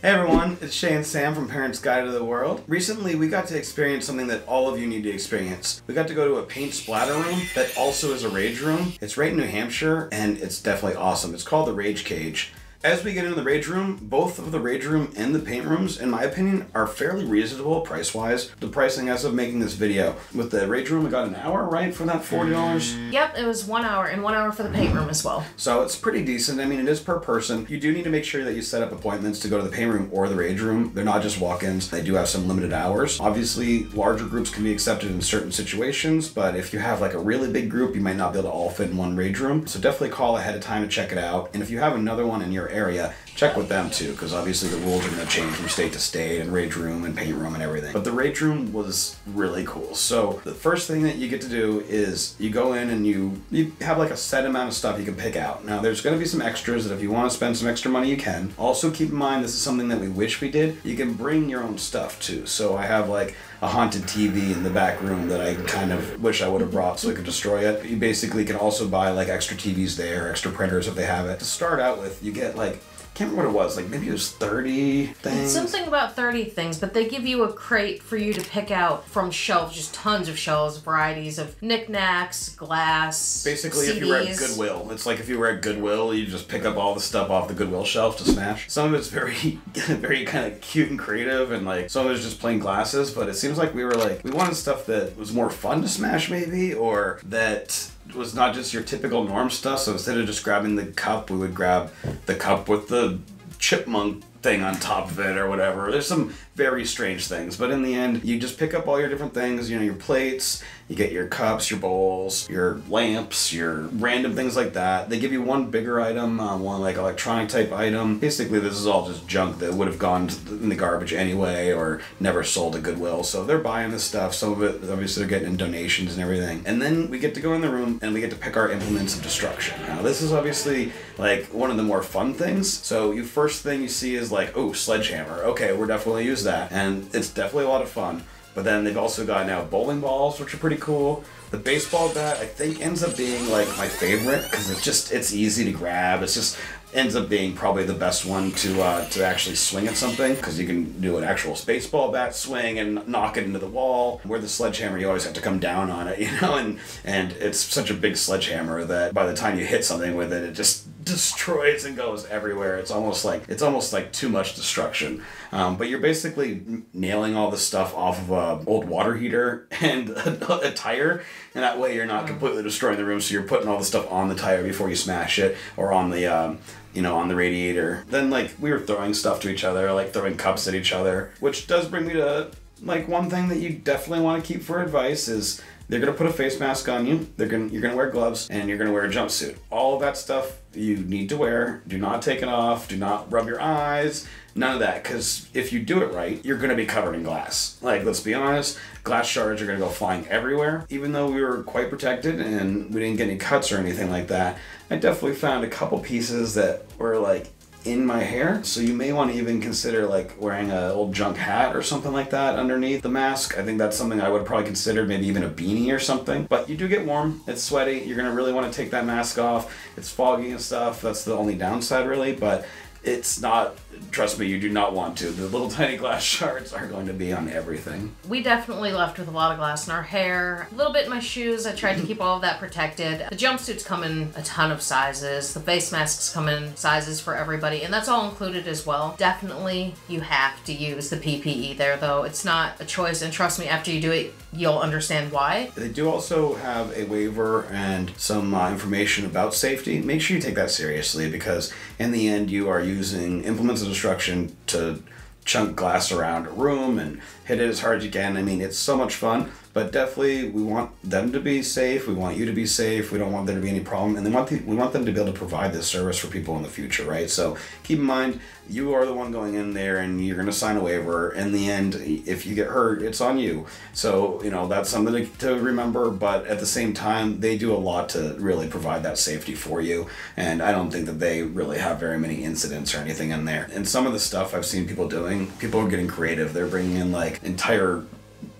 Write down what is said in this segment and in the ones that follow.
Hey everyone, it's Shay and Sam from Parents Guide to the World. Recently we got to experience something that all of you need to experience. We got to go to a paint splatter room that also is a rage room. It's right in New Hampshire and it's definitely awesome. It's called the Rage Cage. As we get into the rage room, both of the rage room and the paint rooms, in my opinion, are fairly reasonable price-wise. The pricing as of making this video. With the rage room, we got an hour, right, for that $40? Yep, it was 1 hour, and 1 hour for the paint room as well. So it's pretty decent. I mean, it is per person. You do need to make sure that you set up appointments to go to the paint room or the rage room. They're not just walk-ins. They do have some limited hours. Obviously, larger groups can be accepted in certain situations, but if you have like a really big group, you might not be able to all fit in one rage room. So definitely call ahead of time to check it out. And if you have another one in your area, check with them too, because obviously the rules are going to change from state to state, and rage room and paint room and everything. But the rage room was really cool. So the first thing that you get to do is you go in and you have like a set amount of stuff you can pick out. Now there's going to be some extras that if you want to spend some extra money you can. Also keep in mind this is something that we wish we did. You can bring your own stuff too. So I have like a haunted TV in the back room that I kind of wish I would have brought so I could destroy it. You basically can also buy like extra TVs there, extra printers if they have it. To start out with, you get like, can't remember what it was, like maybe it was 30 things. It's something about 30 things, but they give you a crate for you to pick out from shelves, just tons of shelves, varieties of knickknacks, glass, basically, CDs. if you were at Goodwill, it's like if you were at Goodwill, you just pick up all the stuff off the Goodwill shelf to smash. Some of it's very, very kind of cute and creative, and like some of it's just plain glasses, but it seems like we wanted stuff that was more fun to smash maybe, or that was not just your typical norm stuff. So instead of just grabbing the cup, we would grab the cup with the chipmunk thing on top of it or whatever. There's some very strange things, but in the end, you just pick up all your different things, you know, your plates, you get your cups, your bowls, your lamps, your random things like that. They give you one bigger item, one like electronic type item. Basically, this is all just junk that would have gone in the garbage anyway or never sold at Goodwill. So they're buying this stuff. Some of it, obviously, they're getting in donations and everything. And then we get to go in the room and we get to pick our implements of destruction. Now, this is obviously like one of the more fun things. So first thing you see is like, oh, sledgehammer. Okay, we're definitely use that. And it's definitely a lot of fun. But then they've also got now bowling balls, which are pretty cool. The baseball bat, I think, ends up being like my favorite because it's easy to grab. It's just ends up being probably the best one to actually swing at something, because you can do an actual baseball bat swing and knock it into the wall. Where the sledgehammer, you always have to come down on it, you know, and it's such a big sledgehammer that by the time you hit something with it, it just destroys and goes everywhere. It's almost like too much destruction. But you're basically nailing all this stuff off of a old water heater and a tire, and that way you're not completely destroying the room. So you're putting all the stuff on the tire before you smash it, or on the on the radiator. Then like we were throwing stuff to each other, like throwing cups at each other, which does bring me to like one thing that you definitely want to keep for advice is they're gonna put a face mask on you. You're gonna wear gloves, and you're gonna wear a jumpsuit. All of that stuff you need to wear. Do not take it off. Do not rub your eyes. None of that, because if you do it right, you're gonna be covered in glass. Like, let's be honest, glass shards are gonna go flying everywhere. Even though we were quite protected and we didn't get any cuts or anything like that, I definitely found a couple pieces that were like in my hair. So you may want to even consider like wearing an old junk hat or something like that underneath the mask. I think that's something I would probably consider, maybe even a beanie or something. But you do get warm, it's sweaty, you're gonna really want to take that mask off. It's foggy and stuff, that's the only downside really, but it's not, trust me, you do not want to. The little tiny glass shards are going to be on everything. We definitely left with a lot of glass in our hair, a little bit in my shoes. I tried to keep all of that protected. The jumpsuits come in a ton of sizes. The face masks come in sizes for everybody, and that's all included as well. Definitely, you have to use the PPE there, though. It's not a choice, and trust me, after you do it, you'll understand why. They do also have a waiver and some information about safety. Make sure you take that seriously, because in the end, you are using implements of destruction to chunk glass around a room and hit it as hard as you can. I mean, it's so much fun, but definitely we want them to be safe. We want you to be safe. We don't want there to be any problem, and we want them to be able to provide this service for people in the future, right? So keep in mind, you are the one going in there and you're going to sign a waiver. In the end, if you get hurt, it's on you. So, you know, that's something to remember, but at the same time, they do a lot to really provide that safety for you. And I don't think that they really have very many incidents or anything in there. And some of the stuff I've seen people doing, people are getting creative. They're bringing in like entire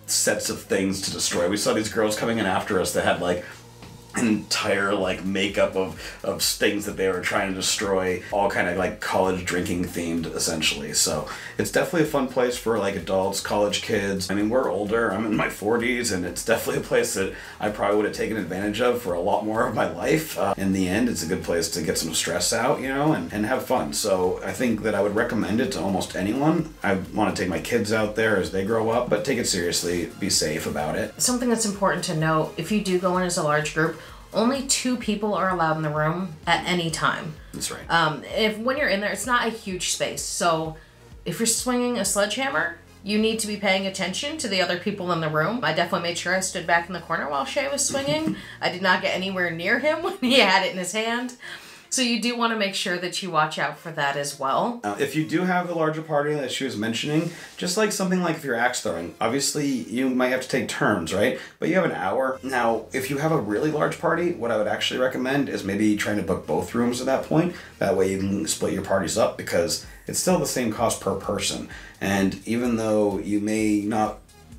sets of things to destroy. We saw these girls coming in after us that had like an entire like makeup of things that they were trying to destroy, all kind of like college drinking themed essentially. So it's definitely a fun place for like adults, college kids. I mean, we're older, I'm in my 40s, and it's definitely a place that I probably would have taken advantage of for a lot more of my life. In the end, it's a good place to get some stress out, you know, and have fun. So I think that I would recommend it to almost anyone. I want to take my kids out there as they grow up, but take it seriously, be safe about it. Something that's important to note, if you do go in as a large group, only 2 people are allowed in the room at any time. That's right. If when you're in there, it's not a huge space. So if you're swinging a sledgehammer, you need to be paying attention to the other people in the room. I definitely made sure I stood back in the corner while Shay was swinging. I did not get anywhere near him when he had it in his hand. So you do want to make sure that you watch out for that as well. If you do have the larger party that she was mentioning, just like something like if you're axe throwing, obviously you might have to take turns, right? But you have an hour. Now, if you have a really large party, what I would actually recommend is maybe trying to book both rooms at that point. That way you can split your parties up, because it's still the same cost per person. And even though you may not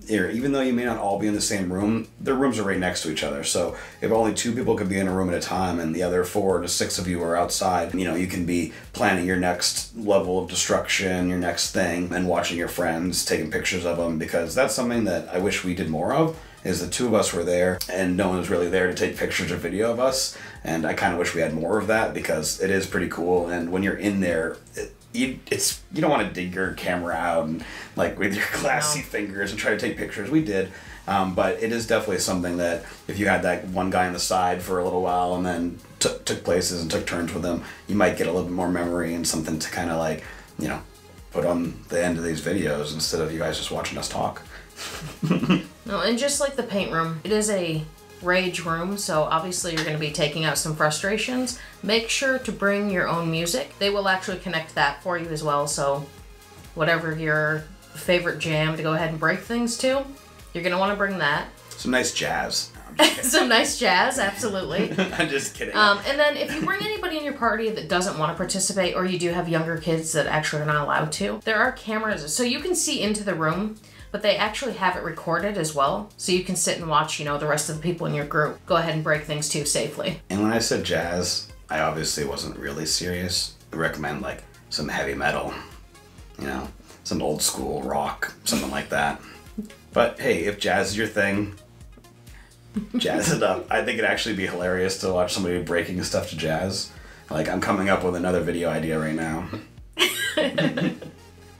all be in the same room, the rooms are right next to each other. So if only 2 people could be in a room at a time and the other 4 to 6 of you are outside, you know, you can be planning your next level of destruction, your next thing, and watching your friends, taking pictures of them, because that's something that I wish we did more of, is the 2 of us were there and no one was really there to take pictures or video of us. And I kind of wish we had more of that, because it is pretty cool. And when you're in there, you don't want to dig your camera out and like with your glassy fingers and try to take pictures. We did, but it is definitely something that if you had that one guy on the side for a little while and then took places and took turns with him, you might get a little bit more memory and something to kind of like, you know, put on the end of these videos instead of you guys just watching us talk. No, and just like the paint room, it is a rage room, so obviously you're going to be taking out some frustrations. Make sure to bring your own music. They will actually connect that for you as well, so whatever your favorite jam to go ahead and break things to, you're going to want to bring that. Some nice jazz. Some nice jazz, absolutely. I'm just kidding. And then if you bring anybody in your party that doesn't want to participate, or you do have younger kids that actually are not allowed to, there are cameras, so you can see into the room, but they actually have it recorded as well, so you can sit and watch, you know, the rest of the people in your group go ahead and break things too safely. And when I said jazz, I obviously wasn't really serious. I recommend like some heavy metal, you know, some old school rock, something like that. But hey, if jazz is your thing, jazz it up. I think it'd actually be hilarious to watch somebody breaking stuff to jazz. Like, I'm coming up with another video idea right now.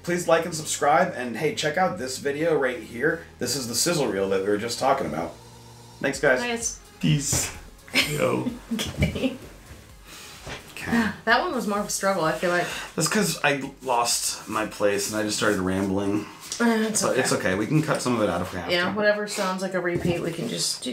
Please like and subscribe, and hey, check out this video right here. This is the sizzle reel that we were just talking about. Thanks, guys. Nice. Peace. Yo. Okay. Okay. That one was more of a struggle, I feel like. That's because I lost my place and I just started rambling. It's okay. But it's okay. We can cut some of it out if we have to. Yeah, whatever sounds like a repeat, we can just